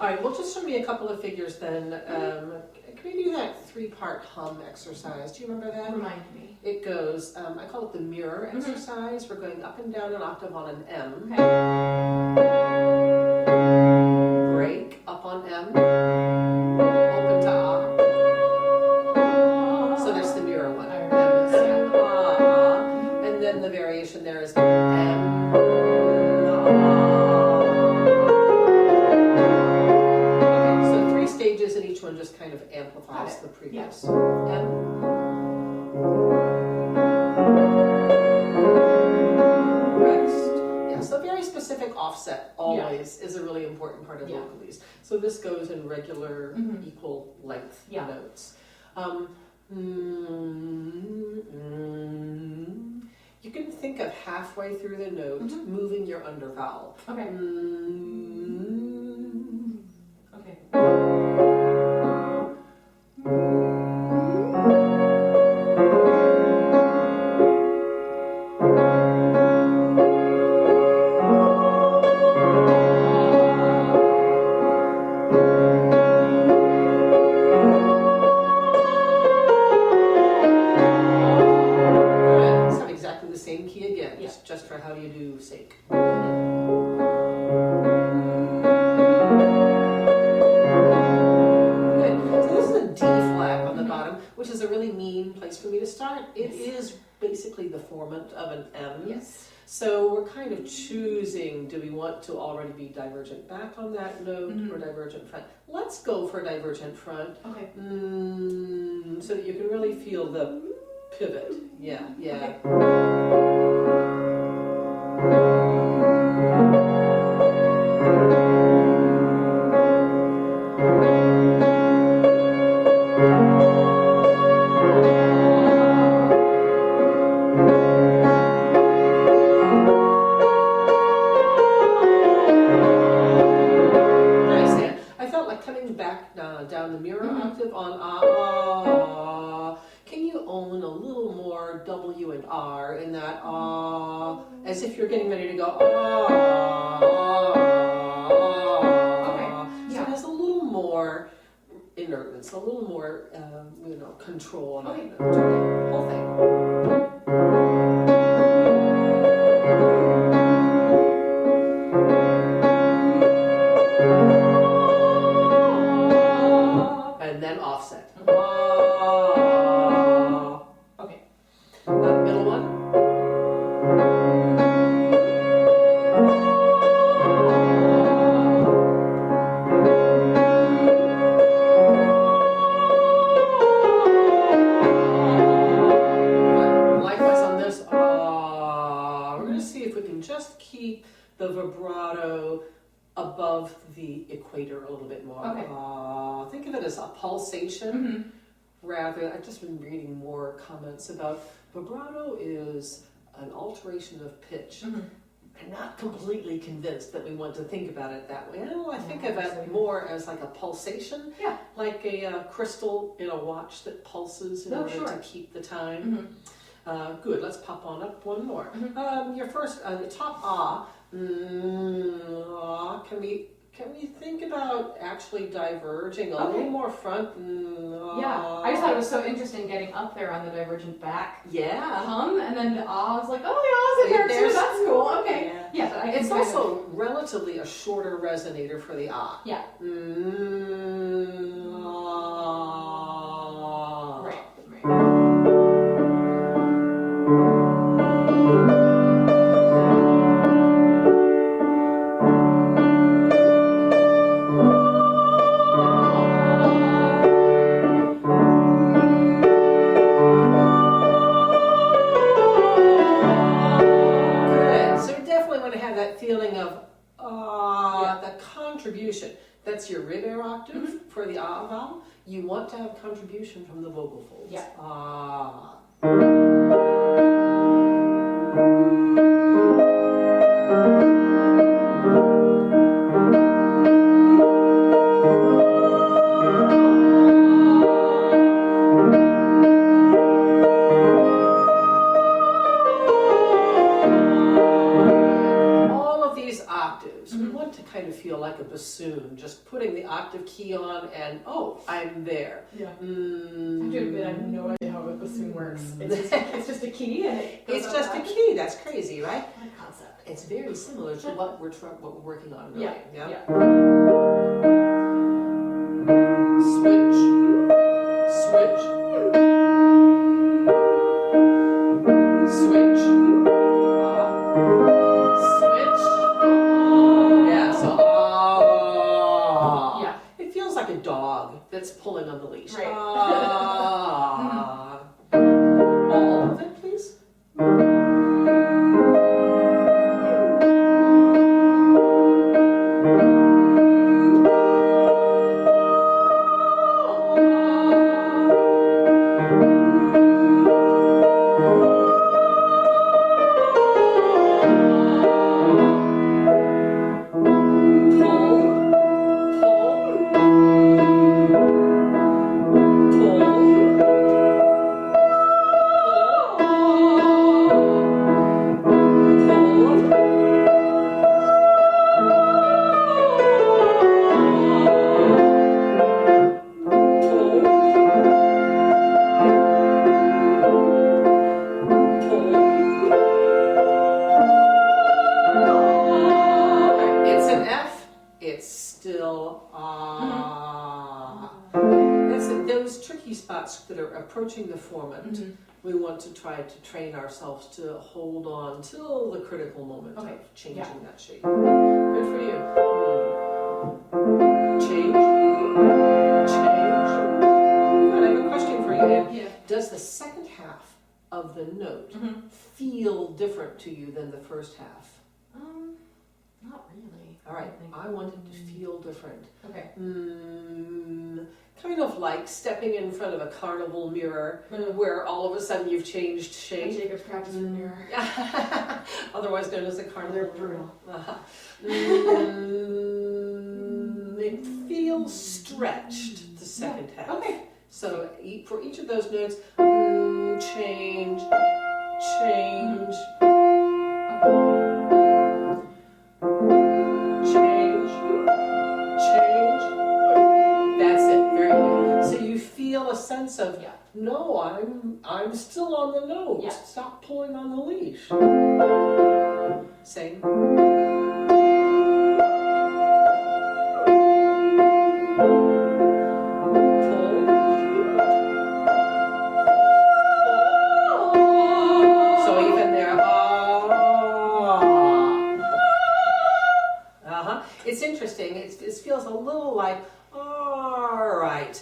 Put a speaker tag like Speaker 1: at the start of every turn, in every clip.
Speaker 1: All right, well, just show me a couple of figures then. Can we do that 3-part hum exercise? Do you remember that?
Speaker 2: Remind me.
Speaker 1: It goes, I call it the mirror exercise. We're going up and down an octave on an M.
Speaker 2: Okay.
Speaker 1: Break up on M. Open to A. So that's the mirror one. M is and then the variation there is M. Okay, so 3 stages and each one just kind of amplifies the previous. M. So very specific offset always is a really important part of vocalese. So this goes in regular equal length notes. You can think of halfway through the note moving your undervowel.
Speaker 2: Okay. Okay. Just for how you do sake. Good. So this is a D flat on the bottom, which is a really mean place for me to start. It is basically the formant of an M. Yes.
Speaker 1: So we're kind of choosing, do we want to already be divergent back on that note or divergent front? Let's go for divergent front.
Speaker 2: Okay.
Speaker 1: So that you can really feel the pivot. Yeah.
Speaker 2: Okay.
Speaker 1: Down the mirror octave on can you own a little more W and R in that as if you're getting ready to go
Speaker 2: Okay.
Speaker 1: So it has a little more inertness, a little more control on that note. Whole thing. Offset. Okay. Middle one. Likewise on this. We're going to see if we can just keep the vibrato above the equator a little bit more.
Speaker 2: Okay.
Speaker 1: Think of it as a pulsation rather. I've just been reading more comments about vibrato is an alteration of pitch. I'm not completely convinced that we want to think about it that way. I think of it more as like a pulsation, like a crystal in a watch that pulses in order to keep the time. Good, let's pop on up one more. Your first, the top can we think about actually diverging a little more front?
Speaker 2: I just thought it was so interesting getting up there on the divergent back hum, and then the was like, oh, the ah's in there too, that's cool, okay. Yeah,
Speaker 1: it's also relatively a shorter resonator for the ah.
Speaker 2: Yeah. Right.
Speaker 1: Feeling of the contribution. That's your rib air octave for the ah vowel. You want to have contribution from the vocal folds. octaves. We want to kind of feel like a bassoon, just putting the octave key on and, oh, I'm there.
Speaker 2: Yeah. I have to admit, I have no idea how a bassoon works. It's just a key and
Speaker 1: it's just a key. That's crazy, right?
Speaker 2: What a concept.
Speaker 1: It's very similar to what we're working on, really.
Speaker 2: Yeah.
Speaker 1: Switch. Switch. Switch. Switch. Yeah, so
Speaker 2: Yeah.
Speaker 1: It feels like a dog that's pulling on the leash.
Speaker 2: Right.
Speaker 1: All of it, please. That are approaching the formant, we want to try to train ourselves to hold on till the critical moment of changing that shape. Good for you. Change. Change. Good. I have a question for you, Anne.
Speaker 2: Yeah.
Speaker 1: Does the second half of the note feel different to you than the first half?
Speaker 2: Not really.
Speaker 1: All right. I want it to feel different.
Speaker 2: Okay.
Speaker 1: Kind of like stepping in front of a carnival mirror where all of a sudden you've changed shape.
Speaker 2: Jacob's practice with mirror.
Speaker 1: Otherwise known as a carnival.
Speaker 2: They're brutal.
Speaker 1: It feels stretched, the second half.
Speaker 2: Okay.
Speaker 1: So for each of those notes, change, change. A sense of no, I'm still on the note. Stop pulling on the leash. Same. So even there. It's interesting. It feels a little like all right.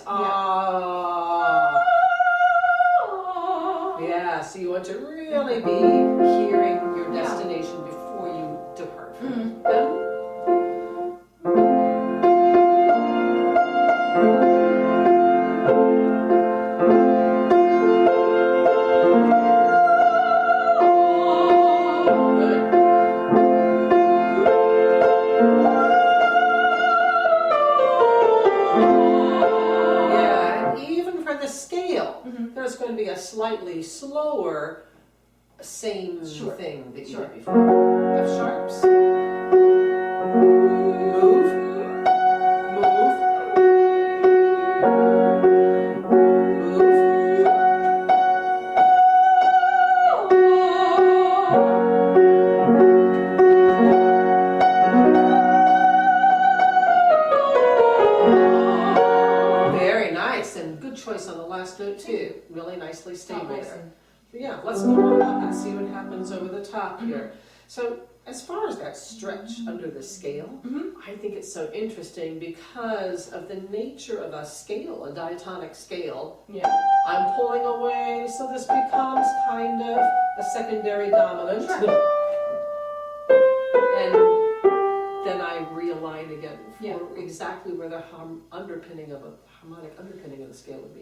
Speaker 1: So you want to really be hearing your destination before you depart from it. There's going to be a slightly slower, same thing that you did before. F sharps. Move. Move. Very nice, and good choice on the last note too. Really nicely stable there. Yeah, let's go on up and see what happens over the top here. So as far as that stretch under the scale, I think it's so interesting because of the nature of a scale, a diatonic scale. I'm pulling away, so this becomes kind of a secondary dominant. And then I realign again for exactly where the harmonic underpinning of the scale would be.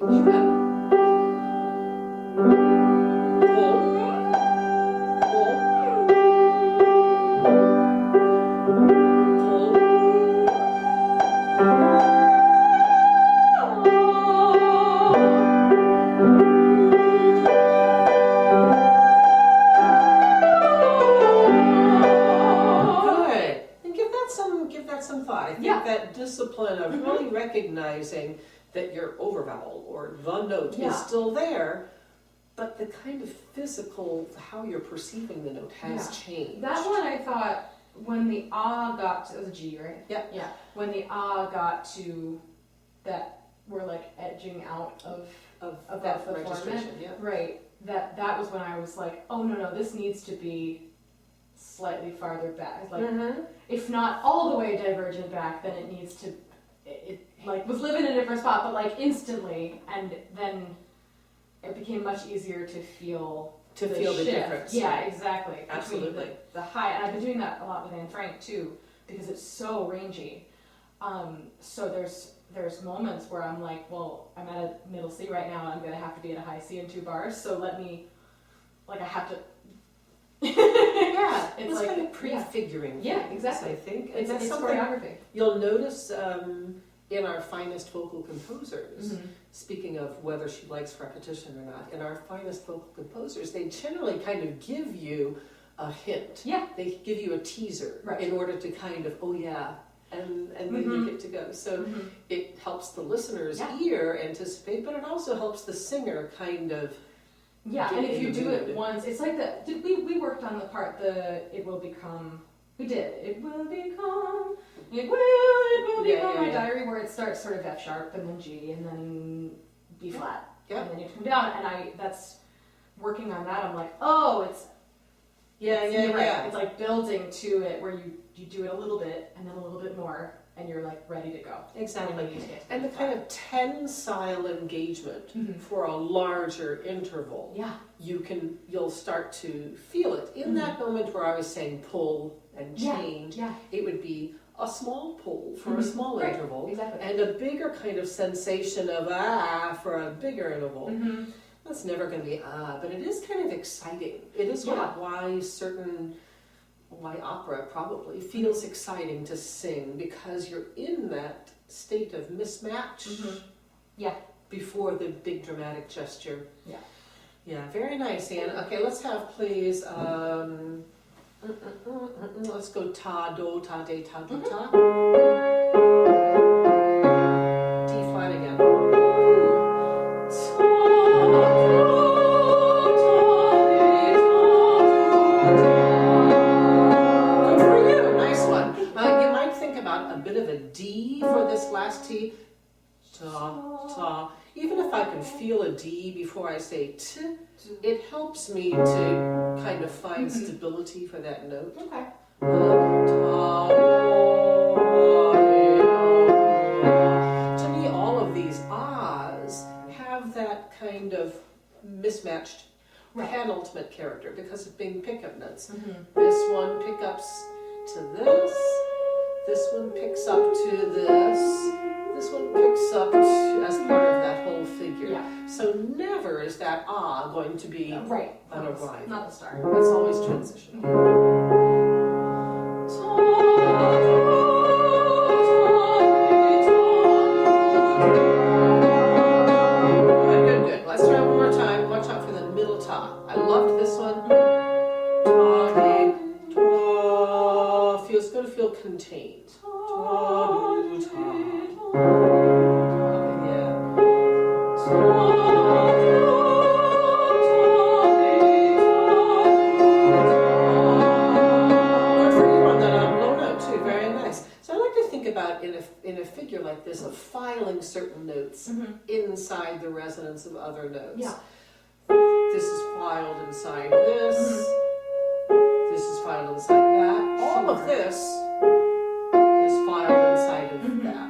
Speaker 1: some thought. I think that discipline of really recognizing that your overvowel or the note is still there, but the kind of physical, how you're perceiving the note has changed.
Speaker 2: That one I thought, when the ah got to, it was a G, right?
Speaker 1: Yep.
Speaker 2: Yeah. When the ah got to that, we're like edging out of that
Speaker 1: registration,
Speaker 2: right. That was when I was like, oh no, this needs to be slightly farther back. Like, if not all the way divergent back, then it needs to. It like was living in a different spot, but like instantly, and then it became much easier to feel the
Speaker 1: difference.
Speaker 2: Yeah, exactly.
Speaker 1: Absolutely.
Speaker 2: Between the high, and I've been doing that a lot with Anne Frank too, because it's so rangy. So there's moments where I'm like, well, I'm at a middle C right now, and I'm gonna have to be at a high C in 2 bars. So let me, like, I have to.
Speaker 1: It's like kind of prefiguring.
Speaker 2: Yeah, exactly.
Speaker 1: I think
Speaker 2: it's choreography.
Speaker 1: You'll notice in our finest vocal composers. Speaking of whether she likes repetition or not, in our finest vocal composers, they generally kind of give you a hint.
Speaker 2: Yeah.
Speaker 1: They give you a teaser in order to kind of, and then you get to go. So it helps the listener's ear anticipate, but it also helps the singer kind of.
Speaker 2: Yeah, and if you do it once, it's like we worked on the part, it will become, it will become my diary, where it starts sort of F sharp and then G and then B flat. And then you come down, and that's working on that. I'm like, oh, it's It's like building to it, where you do it a little bit and then a little bit more, and you're like ready to go.
Speaker 1: Exactly. And the kind of tensile engagement for a larger interval.
Speaker 2: Yeah.
Speaker 1: You'll start to feel it. In that moment where I was saying pull and change, it would be a small pull for a small interval, and a bigger kind of sensation of for a bigger interval. That's never going to be but it is kind of exciting. It is why opera probably feels exciting to sing, because you're in that state of mismatch before the big dramatic gesture. Yeah, very nice, Anne. Okay, let's have, please, let's go ta, do, ta, de, ta, do, ta. D flat again. A bit of a D for this last T. Ta, ta. Even if I can feel a D before I say T, it helps me to kind of find stability for that note.
Speaker 2: Okay.
Speaker 1: To me, all of these ahs have that kind of mismatched penultimate character because of being pickup notes. This one pickups to this. This one picks up to this one picks up as part of that whole figure.
Speaker 2: Yeah.
Speaker 1: So never is that going to be
Speaker 2: on
Speaker 1: a rhyme.
Speaker 2: Not the start.
Speaker 1: It's always transition. Good. Let's try one more time. Watch out for the middle ta. I loved this one. Feels going to feel contained. In a figure like this, of filing certain notes inside the resonance of other notes.
Speaker 2: Yeah.
Speaker 1: This is filed inside this. This is filed inside that. All of this is filed inside of that.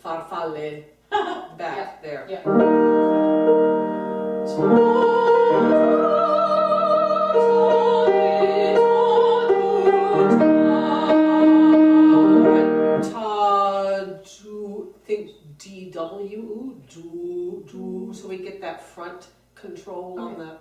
Speaker 1: Farfalle back there.
Speaker 2: Yeah. Ta, do, think D double
Speaker 1: W, ooh, do, do, so we get that front control on the.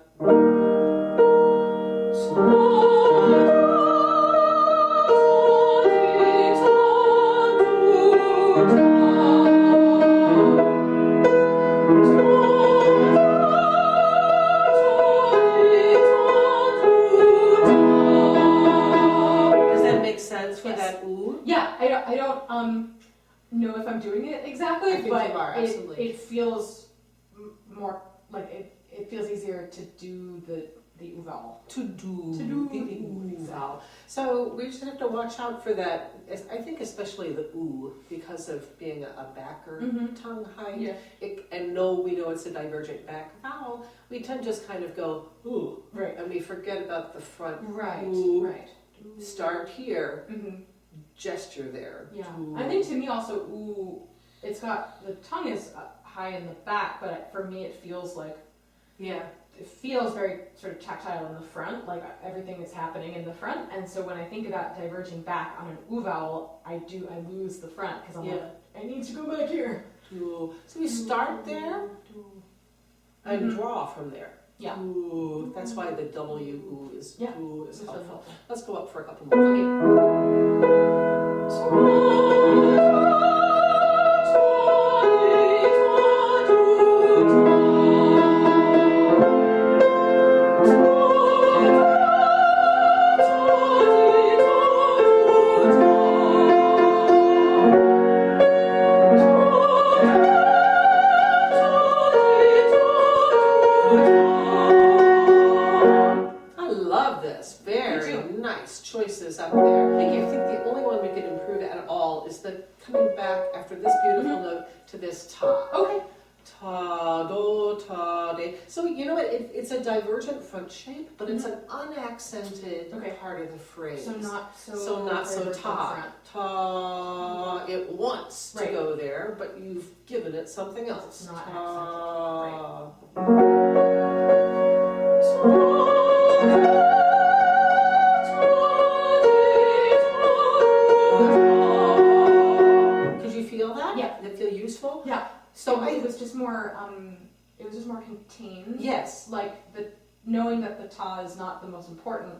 Speaker 1: Does that make sense for that ooh?
Speaker 2: Yeah, I don't know if I'm doing it exactly,
Speaker 1: I think
Speaker 2: but
Speaker 1: you are, absolutely.
Speaker 2: it feels more like it feels easier to do the ooh vowel.
Speaker 1: To do
Speaker 2: the ooh
Speaker 1: vowel. So we just have to watch out for that. I think especially the ooh, because of being a backer tongue height.
Speaker 2: Yeah.
Speaker 1: And we know it's a divergent back vowel. We tend to just kind of go ooh,
Speaker 2: Right.
Speaker 1: and we forget about the front.
Speaker 2: Right.
Speaker 1: Ooh.
Speaker 2: Right.
Speaker 1: Start here. Gesture there.
Speaker 2: Yeah.
Speaker 1: Ooh.
Speaker 2: I think to me also ooh, it's got the tongue is high in the back, but for me it feels like it feels very sort of tactile in the front, like everything is happening in the front. And so when I think about diverging back on an ooh vowel, I lose the front because I'm like, I need to go back here.
Speaker 1: Ooh. So we start there and draw from there.
Speaker 2: Yeah.
Speaker 1: Ooh. That's why the W ooh is helpful.
Speaker 2: Really helpful.
Speaker 1: Let's go up for a couple more. I love this. Very nice choices up there. Thank you. I think the only one we can improve at all is the coming back after this beautiful note to this ta.
Speaker 2: Okay.
Speaker 1: Ta, do, ta, de. So you know what? It's a divergent front shape, but it's an unaccented part of the phrase.
Speaker 2: So not so
Speaker 1: ta.
Speaker 2: front.
Speaker 1: Ta. It wants to go there, but you've given it something else.
Speaker 2: It's not
Speaker 1: ta. Could you feel that?
Speaker 2: Yeah.
Speaker 1: Did it feel useful?
Speaker 2: Yeah.
Speaker 1: So
Speaker 2: it was just more contained.
Speaker 1: Yes.
Speaker 2: Like knowing that the ta is not the most important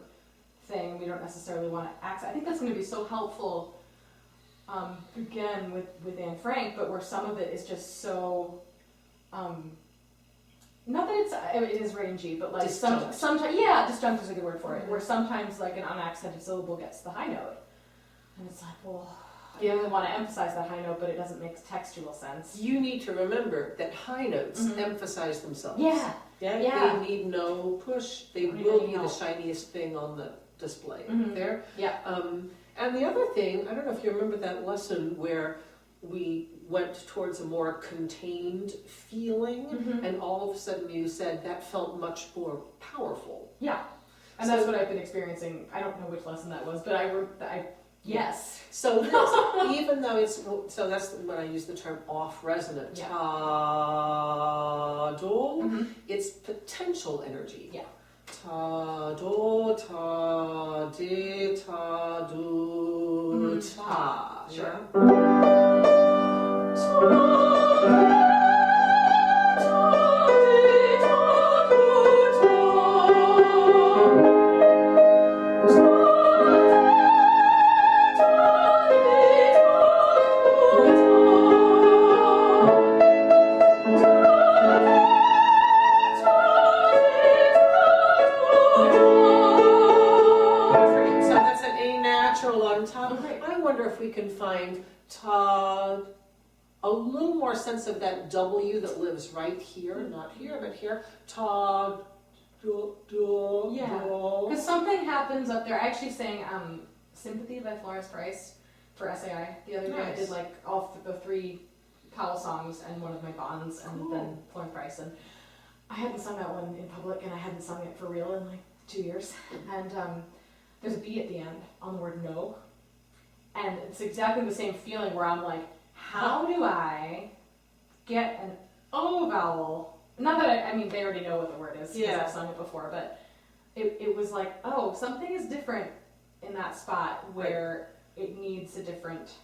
Speaker 2: thing, we don't necessarily want to accent. I think that's going to be so helpful, again, with Anne Frank, but where some of it is just so, not that it is rangy, but like sometimes, disjunct is a good word for it, where sometimes like an unaccented syllable gets the high note. And it's like, well, I really want to emphasize that high note, but it doesn't make textual sense.
Speaker 1: You need to remember that high notes emphasize themselves.
Speaker 2: Yeah.
Speaker 1: They need no push. They will be the shiniest thing on the display there.
Speaker 2: Yeah.
Speaker 1: And the other thing, I don't know if you remember that lesson where we went towards a more contained feeling, and all of a sudden you said that felt much more powerful.
Speaker 2: Yeah. And that's what I've been experiencing. I don't know which lesson that was, but yes.
Speaker 1: So this, even though so that's when I use the term off resonant.
Speaker 2: Yeah.
Speaker 1: Ta do, it's potential energy.
Speaker 2: Yeah.
Speaker 1: Ta do ta de ta do ta.
Speaker 2: Sure.
Speaker 1: We can find ta, a little more sense of that W that lives right here, not here, but here. Ta, do, do,
Speaker 2: yeah. Because something happens up there. I actually sang "Sympathy" by Florence Price for SAI the other day. I did like all the 3 Powell songs and one of my bonds, and then Florence Price. And I hadn't sung that one in public, and I hadn't sung it for real in like 2 years. And there's a B at the end on the word "no." And it's exactly the same feeling where I'm like, how do I get an O vowel? Not that I mean, they already know what the word is because I've sung it before, but it was like, oh, something is different in that spot where it needs a different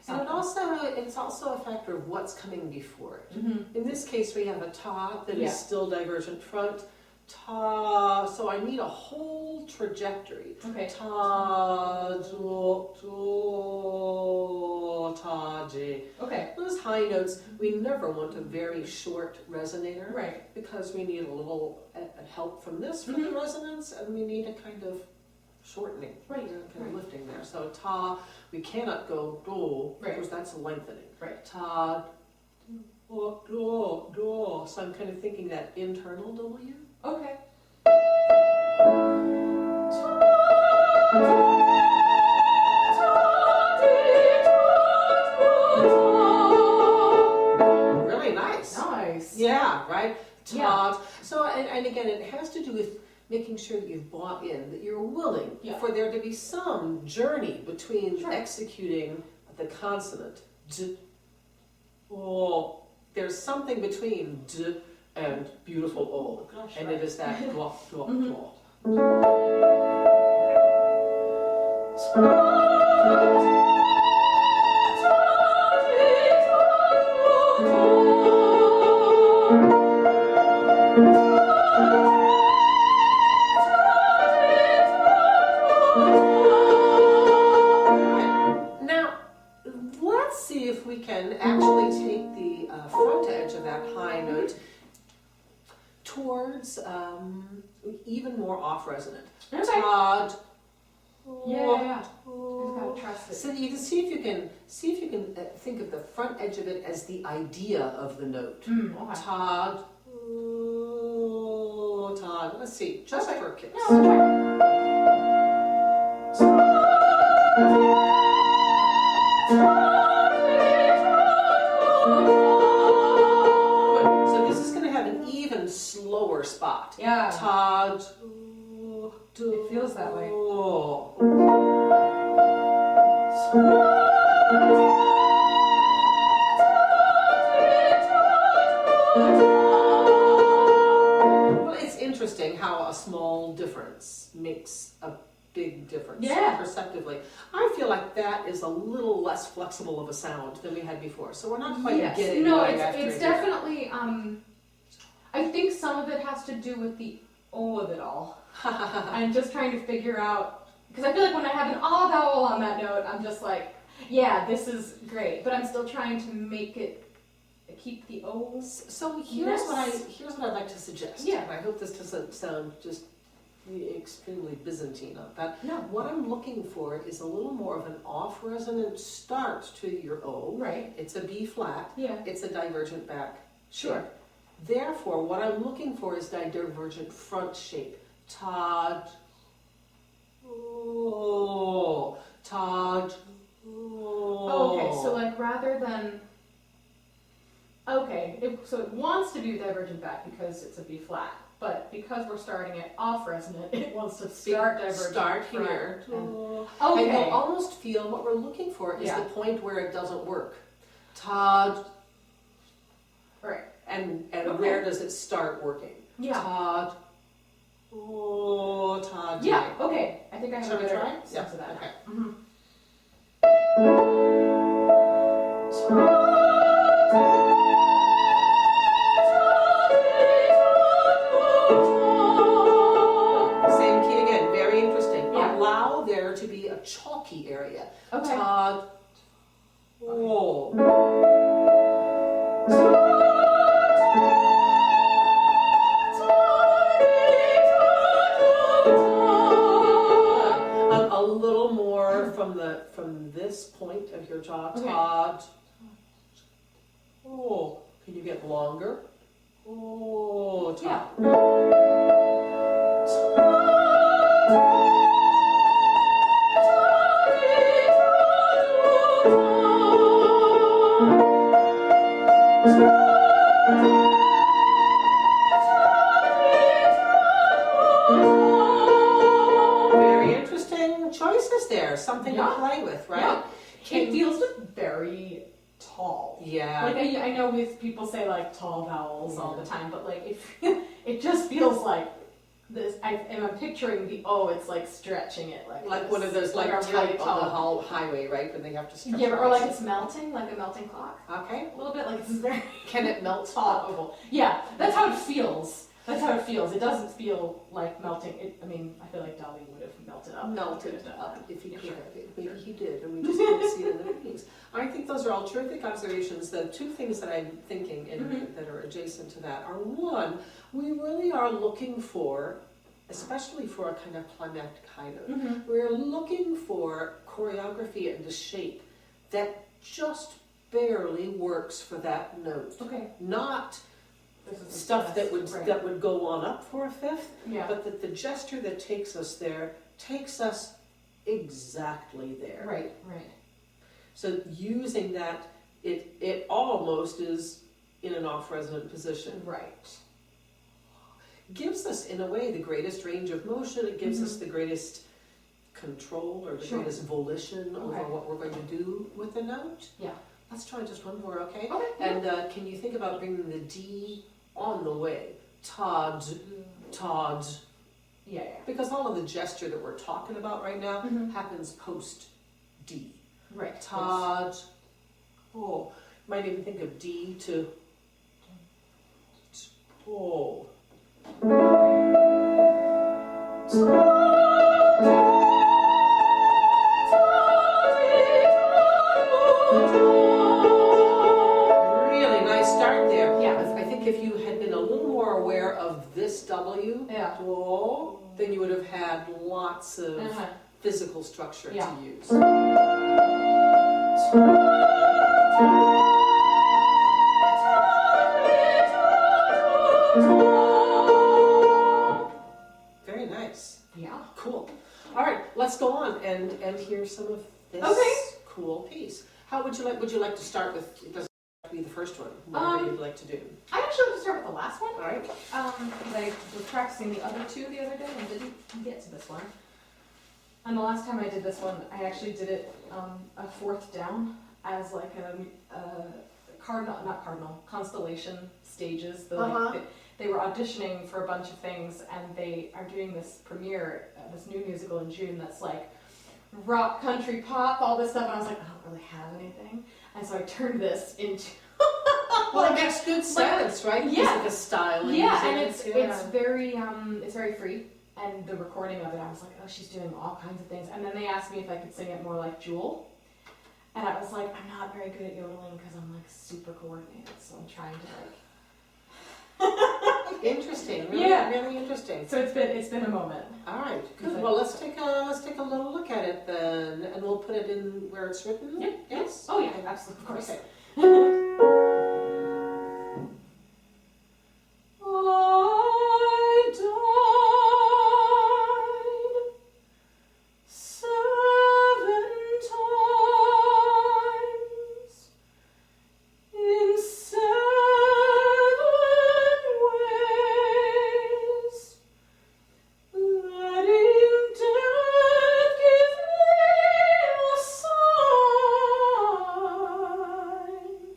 Speaker 1: And it's also a factor of what's coming before it. In this case, we have a ta that is still divergent front. Ta, so I need a whole trajectory.
Speaker 2: Okay.
Speaker 1: Ta, do, do, ta, ji.
Speaker 2: Okay.
Speaker 1: Those high notes, we never want a very short resonator.
Speaker 2: Right.
Speaker 1: Because we need a little help from this for the resonance, and we need a kind of shortening,
Speaker 2: right,
Speaker 1: kind of lifting there. So ta, we cannot go do, because that's a lengthening.
Speaker 2: Right.
Speaker 1: Ta, do, do, do. So I'm kind of thinking that internal W.
Speaker 2: Okay.
Speaker 1: Really nice.
Speaker 2: Nice.
Speaker 1: Yeah, right? Ta.
Speaker 2: Yeah.
Speaker 1: So, and again, it has to do with making sure that you've bought in, that you're willing for there to be some journey between executing the consonant d, oh. There's something between d and beautiful o, and it is that dwa, dwa, dwa. Now, let's see if we can actually take the front edge of that high note towards even more off resonant.
Speaker 2: Okay.
Speaker 1: Ta,
Speaker 2: Yeah. Just gotta trust it.
Speaker 1: So you can see if you can think of the front edge of it as the idea of the note.
Speaker 2: Okay.
Speaker 1: Ta, ta. Let's see, just for kicks.
Speaker 2: Yeah, let's
Speaker 1: Good. So this is going to have an even slower spot.
Speaker 2: Yeah.
Speaker 1: Ta,
Speaker 2: It feels that way. Well, it's interesting how a small difference makes a big difference perceptively. I feel like that is a little less flexible of a sound than we had before, so we're not quite getting no,
Speaker 1: what I'm after
Speaker 2: it's
Speaker 1: here.
Speaker 2: definitely, I think some of it has to do with the O of it all. I'm just trying to figure out, because I feel like when I have an ah vowel on that note, I'm just like, yeah, this is great, but I'm still trying to make it keep the O.
Speaker 1: So here's what I'd like to suggest.
Speaker 2: Yeah.
Speaker 1: And I hope this doesn't sound just extremely Byzantine on that.
Speaker 2: No.
Speaker 1: What I'm looking for is a little more of an off resonant start to your O.
Speaker 2: Right.
Speaker 1: It's a B flat.
Speaker 2: Yeah.
Speaker 1: It's a divergent back
Speaker 2: Sure.
Speaker 1: shape. Therefore, what I'm looking for is divergent front shape. Ta, oh, ta, oh.
Speaker 2: Okay, so like rather than, so it wants to be divergent back because it's a B flat, but because we're starting it off resonant, it wants to start divergent front
Speaker 1: here.
Speaker 2: and-
Speaker 1: And you'll almost feel what we're looking for is the point where it doesn't work. Ta,
Speaker 2: Right.
Speaker 1: and where does it start working?
Speaker 2: Yeah.
Speaker 1: Ta, oh, ta,
Speaker 2: Yeah, okay. I think I have
Speaker 1: Shall
Speaker 2: a
Speaker 1: we
Speaker 2: better
Speaker 1: try?
Speaker 2: sense of that.
Speaker 1: Okay.
Speaker 2: Mhm.
Speaker 1: Same key again, very interesting.
Speaker 2: Yeah.
Speaker 1: Allow there to be a chalky area.
Speaker 2: Okay.
Speaker 1: Ta, oh. A little more from this point of your jaw.
Speaker 2: Okay.
Speaker 1: Ta, oh. Can you get longer? Oh, ta. Very interesting choices there. Something to play with, right?
Speaker 2: It feels just very tall.
Speaker 1: Yeah.
Speaker 2: Like I know with people say like tall vowels all the time, but like it just feels like I'm picturing the O. It's like stretching it like
Speaker 1: Like
Speaker 2: this.
Speaker 1: one of those like
Speaker 2: a
Speaker 1: type
Speaker 2: really
Speaker 1: on the
Speaker 2: tall.
Speaker 1: highway, right? When they have to stretch.
Speaker 2: Yeah, or like it's melting, like a melting clock.
Speaker 1: Okay.
Speaker 2: A little bit like it's very
Speaker 1: Can it melt
Speaker 2: tall
Speaker 1: up?
Speaker 2: oval. Yeah, that's how it feels. That's how it feels. It doesn't feel like melting. I feel like Dali would have melted up.
Speaker 1: Melted up if he could
Speaker 2: Sure.
Speaker 1: have. Maybe he did, and we just didn't see it in the readings. I think those are all terrific observations. The two things that I'm thinking and that are adjacent to that are, one, we really are looking for, especially for a kind of climactic high note, we're looking for choreography and a shape that just barely works for that note.
Speaker 2: Okay.
Speaker 1: Not
Speaker 2: This is
Speaker 1: stuff that would
Speaker 2: right.
Speaker 1: that would go on up for a fifth,
Speaker 2: Yeah.
Speaker 1: but that the gesture that takes us there takes us exactly there.
Speaker 2: Right. Right.
Speaker 1: So using that, it almost is in an off-resonant position.
Speaker 2: Right.
Speaker 1: Gives us, in a way, the greatest range of motion. It gives us the greatest control or the
Speaker 2: Sure.
Speaker 1: greatest volition over
Speaker 2: Okay.
Speaker 1: what we're going to do with the note.
Speaker 2: Yeah.
Speaker 1: Let's try just one more, okay?
Speaker 2: Okay.
Speaker 1: And can you think about bringing the D on the way? Todd.
Speaker 2: Yeah.
Speaker 1: Because all of the gesture that we're talking about right now happens post D.
Speaker 2: Right.
Speaker 1: Todd. Oh, might even think of D to pull. Really nice start there.
Speaker 2: Yeah.
Speaker 1: I think if you had been a little more aware of this W,
Speaker 2: Yeah.
Speaker 1: then you would have had lots of physical structure
Speaker 2: Yeah.
Speaker 1: to use. Very nice.
Speaker 2: Yeah.
Speaker 1: Cool. All right, let's go on and hear some of this cool piece. How would you like to start with? It doesn't have to be the first one. Whatever you'd like to do.
Speaker 2: I actually want to start with the last one.
Speaker 1: All right.
Speaker 2: Because I was practicing the other two the other day and didn't get to this one. And the last time I did this one, I actually did it a fourth down as like a constellation stages. They were auditioning for a bunch of things, and they are doing this premiere, this new musical in June that's like rock, country, pop, all this stuff. And I was like, I don't really have anything, and so I turned this into.
Speaker 1: Well, it makes good sense, right?
Speaker 2: Yeah.
Speaker 1: It's like a style.
Speaker 2: Yeah, and it's very free. And the recording of it, I was like, oh, she's doing all kinds of things. And then they asked me if I could sing it more like Jewel. And I was like, I'm not very good at yodeling because I'm like super coordinated. So I'm trying to like.
Speaker 1: Interesting. Really, really interesting.
Speaker 2: So it's been a moment.
Speaker 1: All right. Good. Well, let's take a little look at it then, and we'll put it in where it's written.
Speaker 2: Yep.
Speaker 1: Yes.
Speaker 2: Oh yeah, absolutely, of course.
Speaker 1: Okay.
Speaker 2: I died 7 times in 7 ways, letting death give me a sign.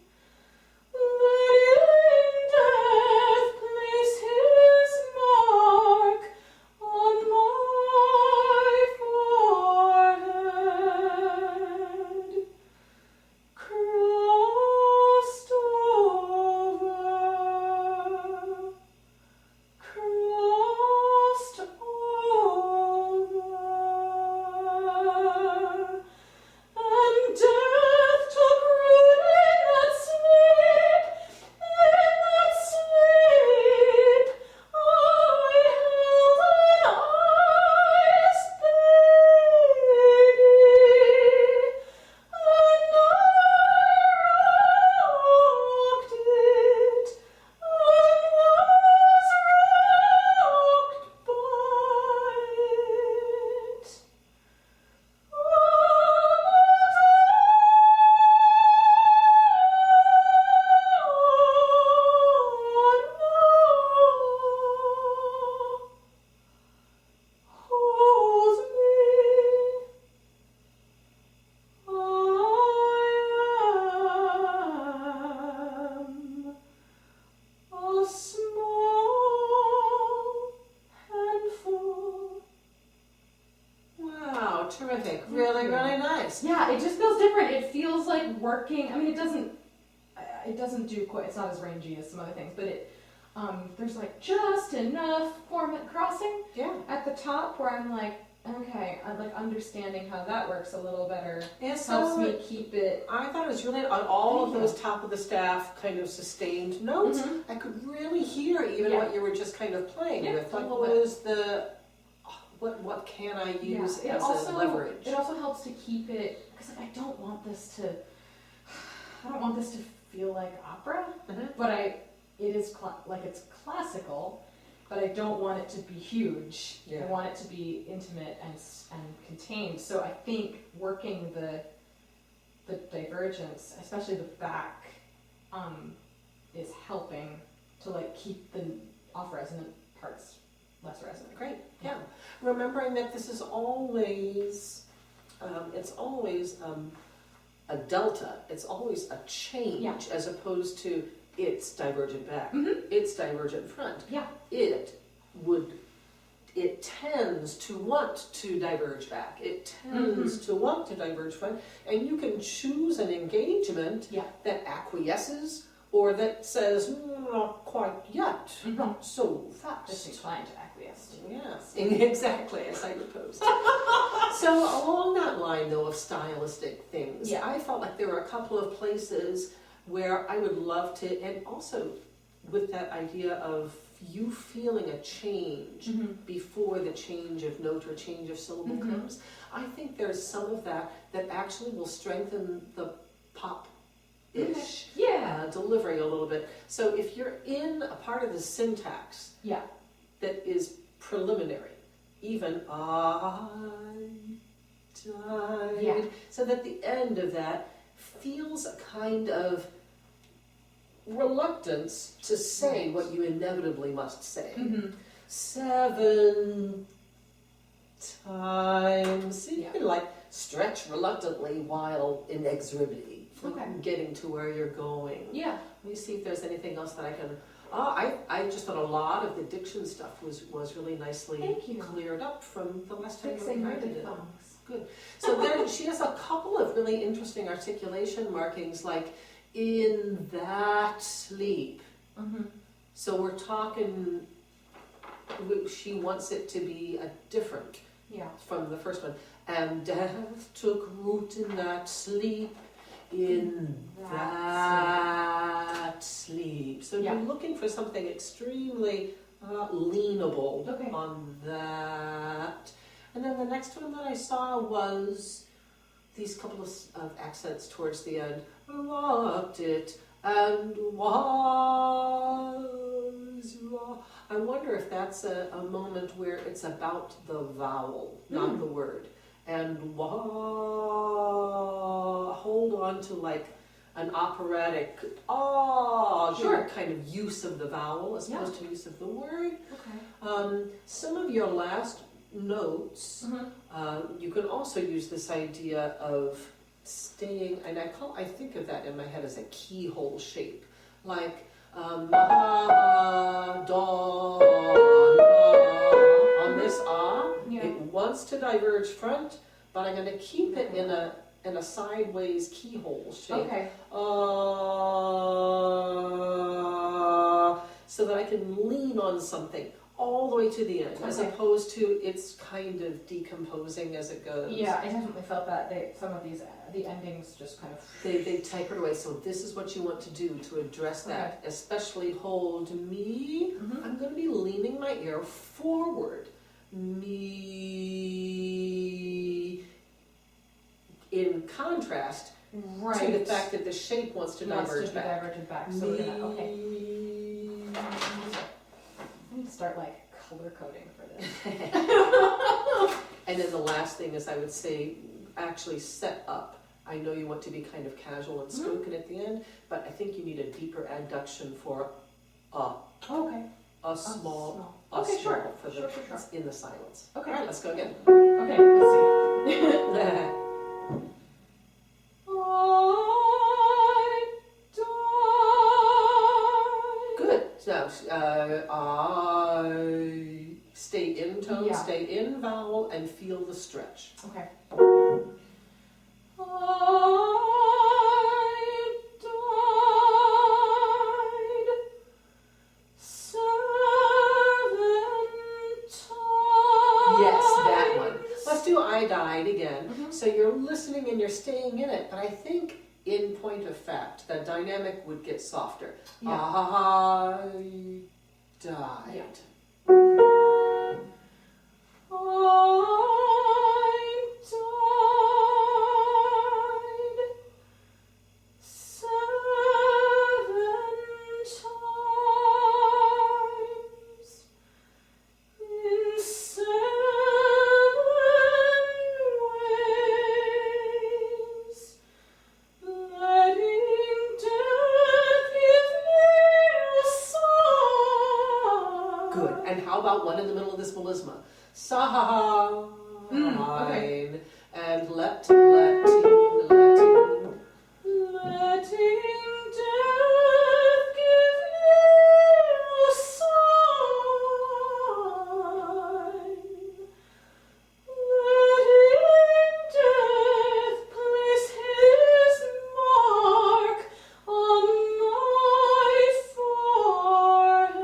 Speaker 2: working, I mean, it doesn't do quite, it's not as rangy as some other things, but there's like just enough formant crossing at the top where I'm like, okay, I'm like understanding how that works a little better. Helps me keep it.
Speaker 1: I thought it was really, on all of those top of the staff kind of sustained notes, I could really hear even what you were just kind of playing with. Like, what was the, what can I use as a leverage?
Speaker 2: It also helps to keep it, because I don't want this to feel like opera, but it is like it's classical, but I don't want it to be huge. I want it to be intimate and contained. So I think working the divergence, especially the back, is helping to like keep the off-resonant parts less resonant.
Speaker 1: Great, yeah. Remembering that this is always, it's always a delta. It's always a change as opposed to it's divergent back. It's divergent front.
Speaker 2: Yeah.
Speaker 1: It tends to want to diverge back. It tends to want to diverge front. And you can choose an engagement that acquiesces or that says, not quite yet, not so fast.
Speaker 2: Just inclined to acquiesce.
Speaker 1: Yes, exactly, as I proposed. So along that line, though, of stylistic things, I felt like there were a couple of places where I would love to, and also with that idea of you feeling a change before the change of note or change of syllable comes. I think there's some of that actually will strengthen the pop-ish delivery a little bit. So if you're in a part of the syntax that is preliminary, even I died, so that the end of that feels a kind of reluctance to say what you inevitably must say. 7 times. So you can like stretch reluctantly while inexorably getting to where you're going. Let me see if there's anything else that I can. I just thought a lot of the diction stuff was really nicely cleared up from the last time you did it. Good. So there, she has a couple of really interesting articulation markings, like in that sleep. So we're talking, she wants it to be a different from the first one. And death took root in that sleep, in that sleep. So you're looking for something extremely leanable on that. And then the next one that I saw was these couple of accents towards the end. Loved it and was wrong. I wonder if that's a moment where it's about the vowel, not the word. And hold on to like an operatic kind of use of the vowel as opposed to use of the word. Some of your last notes, you can also use this idea of staying, and I think of that in my head as a keyhole shape, like on this it wants to diverge front, but I'm going to keep it in a sideways keyhole shape. So that I can lean on something all the way to the end, as opposed to it's kind of decomposing as it goes.
Speaker 2: I definitely felt that some of these, the endings just kind of...
Speaker 1: They tapered away, so this is what you want to do to address that. Especially hold me. I'm going to be leaning my ear forward. Me. In contrast to the fact that the shape wants to diverge back.
Speaker 2: So we're gonna, I need to start like color coding for this.
Speaker 1: And then the last thing is, I would say, actually set up. I know you want to be kind of casual and spoken at the end, but I think you need a deeper adduction for a small for the in the silence. All right, let's go again.
Speaker 2: Okay, let's see.
Speaker 1: Good. So I stay in tone, stay in vowel, and feel the stretch.
Speaker 2: Okay.
Speaker 1: tight again. So you're listening and you're staying in it. But I think, in point of fact, the dynamic would get softer.
Speaker 2: Yeah.
Speaker 1: I died.
Speaker 2: Yeah.
Speaker 1: Good. And how about one in the middle of this melisma? Sign.
Speaker 2: Okay.
Speaker 1: And letting death give you a sign. Letting death place his mark on my forehead.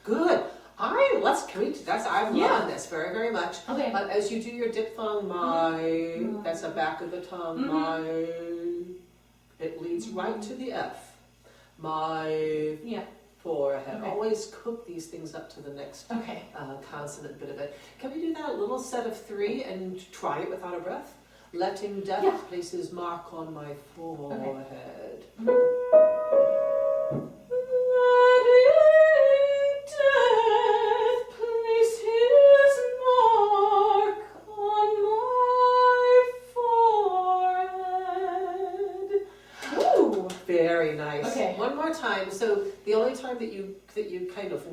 Speaker 1: Good. I've loved this very, very much.
Speaker 2: Okay.
Speaker 1: As you do your diphthong, my, that's the back of the tongue, my, it leads right to the F. My forehead.
Speaker 2: Okay.
Speaker 1: Always cook these things up to the next consonant bit of it. Can we do that a little set of 3 and try it without a breath? Letting death place his mark on my forehead. Very nice.
Speaker 2: Okay.
Speaker 1: One more time. So the only time that you kind of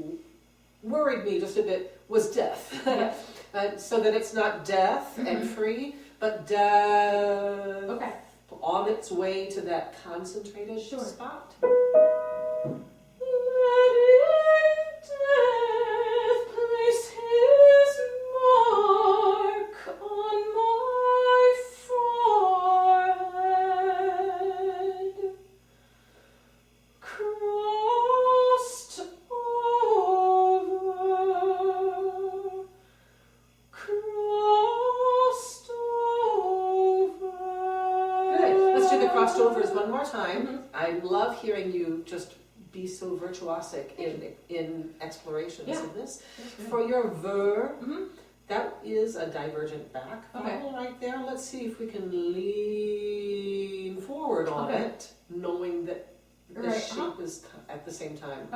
Speaker 1: worried me just a bit was death. So that it's not death and free, but death on its way to that concentrated spot. Crossed overs one more time. I love hearing you just be so virtuosic in explorations of this. For your ver, that is a divergent back vowel right there. Let's see if we can lean forward on it, knowing that the shape is at the same time.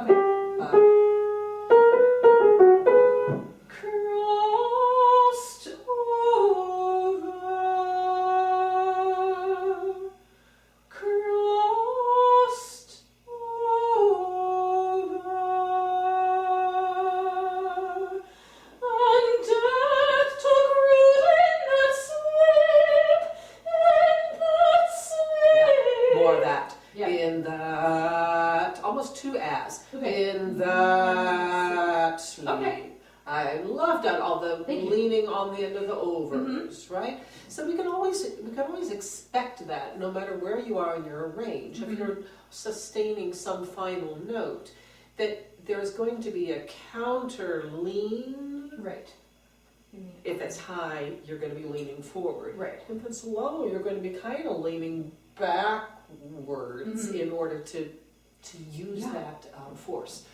Speaker 1: Crossed over. In that, almost 2 as. In that sleep. I love that, all the leaning on the end of the overs, right? So we can always expect that, no matter where you are in your range. If you're sustaining some final note, that there's going to be a counter lean.
Speaker 2: Right.
Speaker 1: If it's high, you're going to be leaning forward.
Speaker 2: Right.
Speaker 1: If it's low, you're going to be kind of leaning backwards in order to use that force.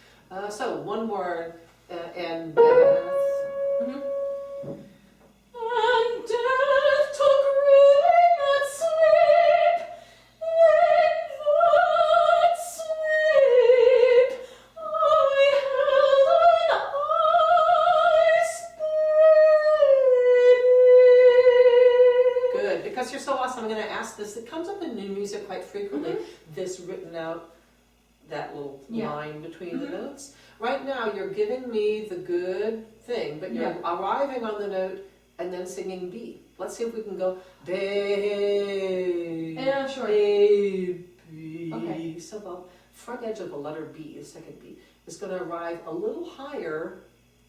Speaker 1: So one more and death. And death took root in that sleep. In that sleep, I held an ice baby. Good, because you're so awesome. I'm going to ask this. It comes up in new music quite frequently. This written out, that little line between the notes. Right now, you're giving me the good thing, but you're arriving on the note and then singing B. Let's see if we can go baby.
Speaker 2: Yeah, sure.
Speaker 1: Baby.
Speaker 2: Okay.
Speaker 1: So the front edge of the letter B, the second B, is going to arrive a little higher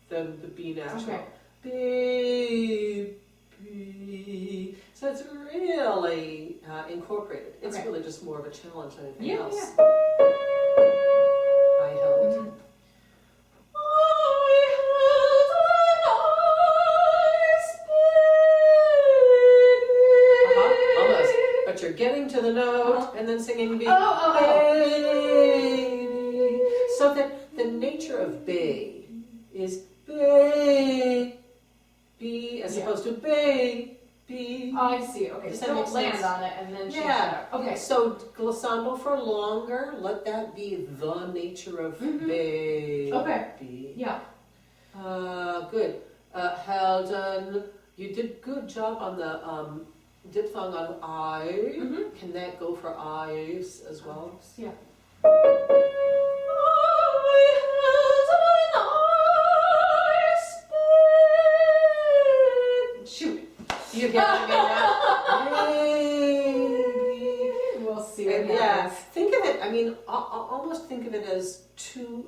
Speaker 1: than the B natural. Baby. So it's really incorporated. It's really just more of a challenge than anything else. I held. I held an then singing baby.
Speaker 2: Oh.
Speaker 1: Baby. So that the nature of bay is baby as opposed to baby.
Speaker 2: Oh, I see. Okay,
Speaker 1: Does
Speaker 2: so
Speaker 1: that
Speaker 2: don't
Speaker 1: make
Speaker 2: land
Speaker 1: sense?
Speaker 2: on it and then change
Speaker 1: Yeah.
Speaker 2: it up. Okay.
Speaker 1: So glissando for longer. Let that be the nature of baby.
Speaker 2: Okay. Yeah.
Speaker 1: Good. Helden, you did good job on the diphthong on I. Can that go for eyes as well?
Speaker 2: Yeah. Shoot.
Speaker 1: You get what I mean? Maybe.
Speaker 2: We'll see what
Speaker 1: And
Speaker 2: happens.
Speaker 1: think of it, I mean, almost think of it as two,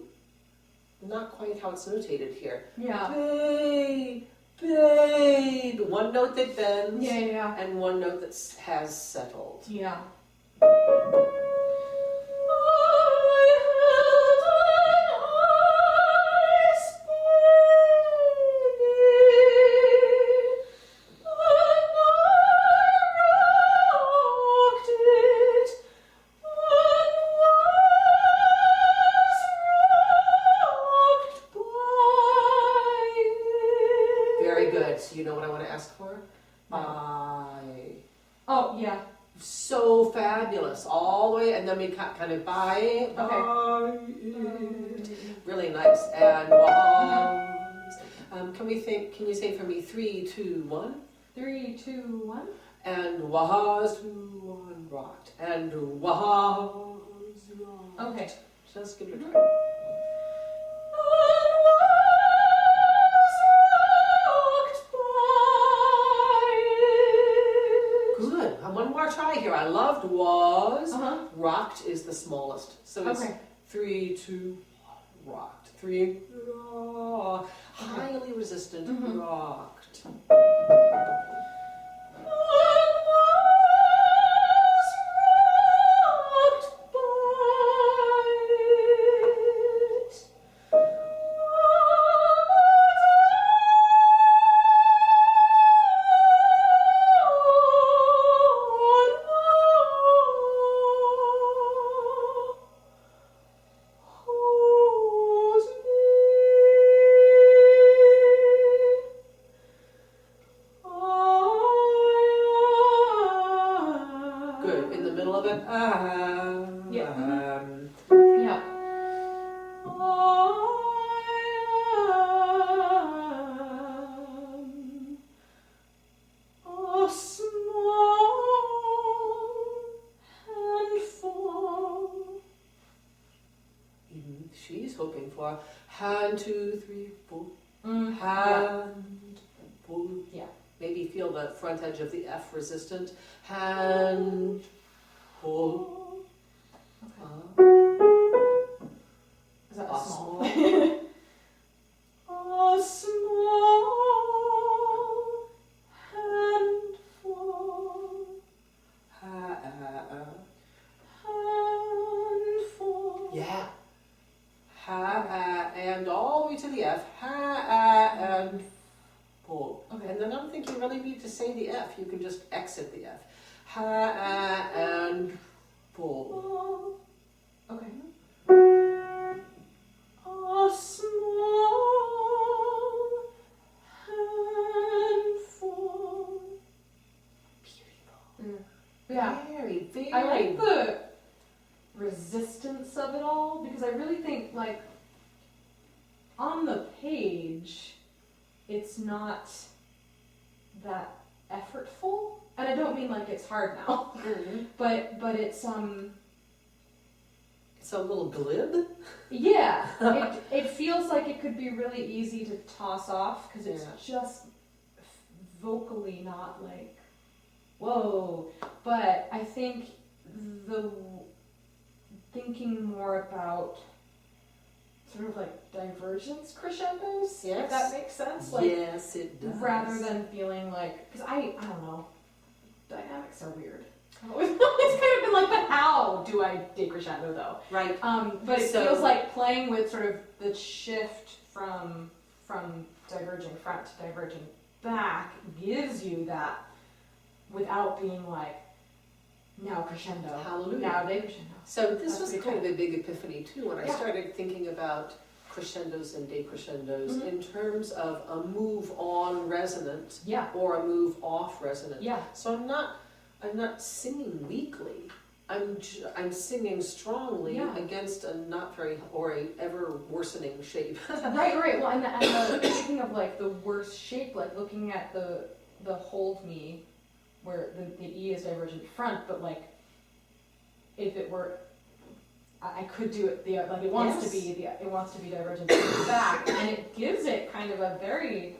Speaker 1: not quite how it's notated here.
Speaker 2: Yeah.
Speaker 1: Babe, babe. One note that bends.
Speaker 2: Yeah.
Speaker 1: And one note that has settled.
Speaker 2: Yeah.
Speaker 1: Very good. So you know what I want to ask for?
Speaker 2: Oh, yeah.
Speaker 1: So fabulous. All the way, and then we kind of by. Really nice. And was. Can you say for me 3, 2, 1?
Speaker 2: 3, 2, 1.
Speaker 1: And was 2, 1 rocked. And was rocked.
Speaker 2: Okay.
Speaker 1: Just give it a try. Good. One more try here. I loved was. Rocked is the smallest. So it's 3, 2, 1, rocked. 3, highly resistant, rocked. Good. In the middle of it.
Speaker 2: Yeah. A small handful.
Speaker 1: She's hoping for hand 2, 3, 4. Handful.
Speaker 2: Yeah.
Speaker 1: Maybe feel the front edge of the F resistant. Handful.
Speaker 2: Is that
Speaker 1: A
Speaker 2: a small?
Speaker 1: small.
Speaker 2: A small handful. Handful.
Speaker 1: Yeah. And all the way to the F. And full.
Speaker 2: Okay.
Speaker 1: And then I don't think you really need to say the F. You can just exit the F. And full.
Speaker 2: Okay. A small handful.
Speaker 1: Beautiful.
Speaker 2: Yeah.
Speaker 1: Very, very.
Speaker 2: I like the resistance of it all because I really think, like, on the page, it's not that effortful. And I don't mean like it's hard now, but it's
Speaker 1: It's a little glib.
Speaker 2: yeah. It feels like it could be really easy to toss off because it's just vocally not like whoa. But I think thinking more about sort of like divergence crescendos, if that makes sense. Like,
Speaker 1: yes, it does.
Speaker 2: rather than feeling like, because I don't know, dynamics are weird. It's kind of been like, but how do I decrescendo though?
Speaker 1: Right.
Speaker 2: But it feels like playing with sort of the shift from diverging front to diverging back gives you that without being like now crescendo.
Speaker 1: Hallelujah.
Speaker 2: Now they crescendo.
Speaker 1: So this
Speaker 2: That's
Speaker 1: was
Speaker 2: pretty
Speaker 1: kind of a big epiphany too, when I
Speaker 2: Yeah.
Speaker 1: started thinking about crescendos and decrescendos
Speaker 2: Mhm.
Speaker 1: in terms of a move on resonant
Speaker 2: Yeah,
Speaker 1: or a move off resonant.
Speaker 2: yeah,
Speaker 1: So I'm not singing weakly. I'm singing strongly
Speaker 2: Yeah.
Speaker 1: against a not very or a ever worsening shape.
Speaker 2: right. Well, and the speaking of like the worst shape, like looking at the hold me, where the E is divergent front, but like if it were, I could do it like it wants
Speaker 1: Yes.
Speaker 2: it wants to be divergent to the back, and it gives it kind of a very,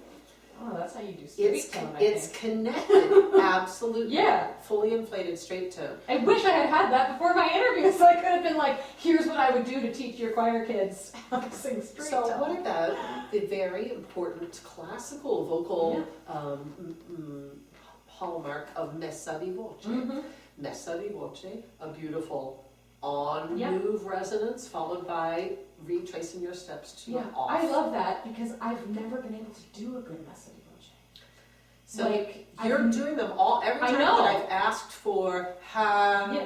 Speaker 2: oh, that's how you do straight
Speaker 1: It's
Speaker 2: tone.
Speaker 1: it's connected, absolutely.
Speaker 2: Yeah.
Speaker 1: Fully inflated straight tone.
Speaker 2: I wish I had that before my interview, so I could have been like, here's what I would do to teach your choir kids how to sing straight
Speaker 1: So
Speaker 2: tone.
Speaker 1: what about the very important classical vocal hallmark of messa di voce?
Speaker 2: Mhm.
Speaker 1: Messa di voce, a beautiful on
Speaker 2: Yeah.
Speaker 1: move resonance followed by retracing your steps to
Speaker 2: Yeah,
Speaker 1: an off.
Speaker 2: I love that because I've never been able to do a good messa di voce.
Speaker 1: So
Speaker 2: like,
Speaker 1: you're doing them all every
Speaker 2: I
Speaker 1: time
Speaker 2: know.
Speaker 1: that I've asked for hand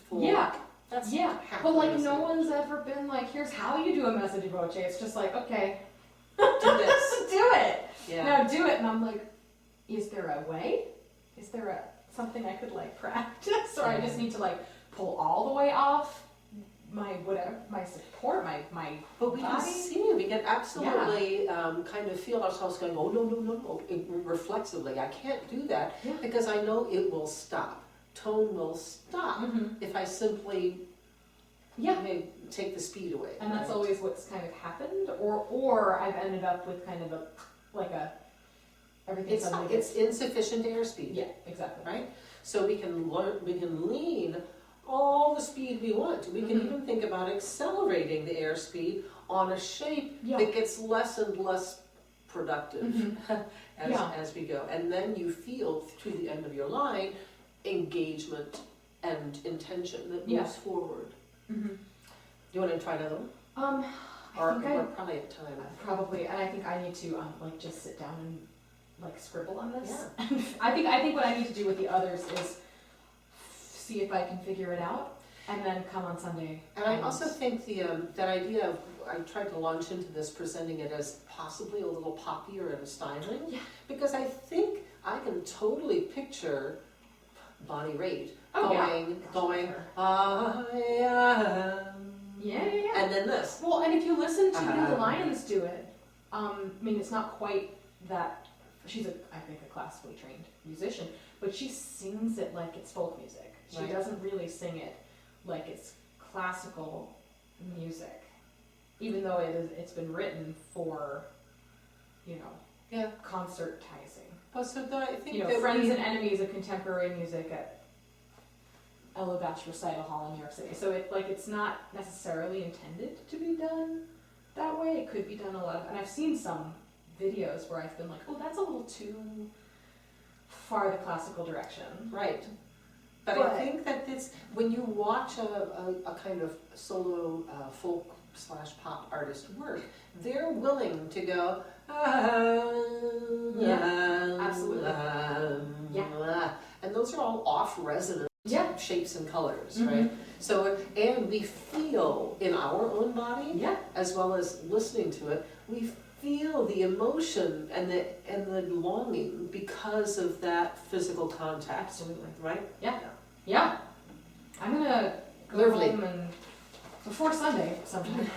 Speaker 1: for
Speaker 2: Yeah.
Speaker 1: that's
Speaker 2: Yeah,
Speaker 1: half
Speaker 2: but
Speaker 1: the
Speaker 2: like
Speaker 1: messa
Speaker 2: no
Speaker 1: di voce.
Speaker 2: one's ever been like, here's how you do a messa di voce. It's just like, okay,
Speaker 1: Do this.
Speaker 2: do it.
Speaker 1: Yeah.
Speaker 2: Now do it. And I'm like, is there a way? Is there something I could like practice? Or I just need to like pull all the way off my whatever, my support, my
Speaker 1: But we can
Speaker 2: body?
Speaker 1: see, we can absolutely kind of feel ourselves going, oh, no, reflexively. I can't do that
Speaker 2: Yeah.
Speaker 1: because I know it will stop. Tone will stop
Speaker 2: Mhm.
Speaker 1: if I simply
Speaker 2: Yeah.
Speaker 1: take the speed away.
Speaker 2: And that's
Speaker 1: right?
Speaker 2: always what's kind of happened, or I've ended up with kind of everything suddenly
Speaker 1: It's insufficient airspeed,
Speaker 2: yeah, exactly.
Speaker 1: right? So we can lean all the speed we want. We can
Speaker 2: Mhm.
Speaker 1: even think about accelerating the airspeed on a shape
Speaker 2: Yeah.
Speaker 1: that gets less and less productive
Speaker 2: Mhm. Yeah.
Speaker 1: as we go. And then you feel to the end of your line engagement and intention that
Speaker 2: Yeah.
Speaker 1: moves forward.
Speaker 2: Mm-hmm.
Speaker 1: Do you want to try another one?
Speaker 2: I think
Speaker 1: We're probably at time.
Speaker 2: probably, and I think I need to like just sit down and like scribble on this.
Speaker 1: Yeah.
Speaker 2: I think what I need to do with the others is see if I can figure it out, and then come on Sunday.
Speaker 1: And I also think that idea of, I tried to launch into this presenting it as possibly a little poppier and styling,
Speaker 2: Yeah.
Speaker 1: because I think I can totally picture Bonnie Raitt
Speaker 2: Oh, yeah.
Speaker 1: going, I am,
Speaker 2: Yeah.
Speaker 1: and then this.
Speaker 2: Well, and if you listen to
Speaker 1: Uh-huh.
Speaker 2: the Lions do it, I mean, it's not quite that. She's I think a classically trained musician, but she sings it like it's folk music. She
Speaker 1: Right.
Speaker 2: doesn't really sing it like it's classical music, even though it's been written for,
Speaker 1: Yeah.
Speaker 2: concertizing.
Speaker 1: Well, so I think that
Speaker 2: Friends
Speaker 1: we,
Speaker 2: and Enemies of Contemporary Music at Ella Batch Recital Hall in New York City. So it's not necessarily intended to be done that way. It could be done a lot of, and I've seen some videos where I've been like, oh, that's a little too far the classical direction.
Speaker 1: right. But I think that this, when you watch a kind of solo folk / pop artist work, they're willing to go,
Speaker 2: absolutely.
Speaker 1: Yeah. And those are all off resonant
Speaker 2: Yeah.
Speaker 1: shapes and colors,
Speaker 2: Mhm.
Speaker 1: right? So, and we feel in our own body,
Speaker 2: Yeah.
Speaker 1: as well as listening to it, we feel the emotion and the longing because of that physical contact.
Speaker 2: Absolutely.
Speaker 1: Right?
Speaker 2: Yeah. I'm gonna go
Speaker 1: Lovely.
Speaker 2: home and before Sunday sometime.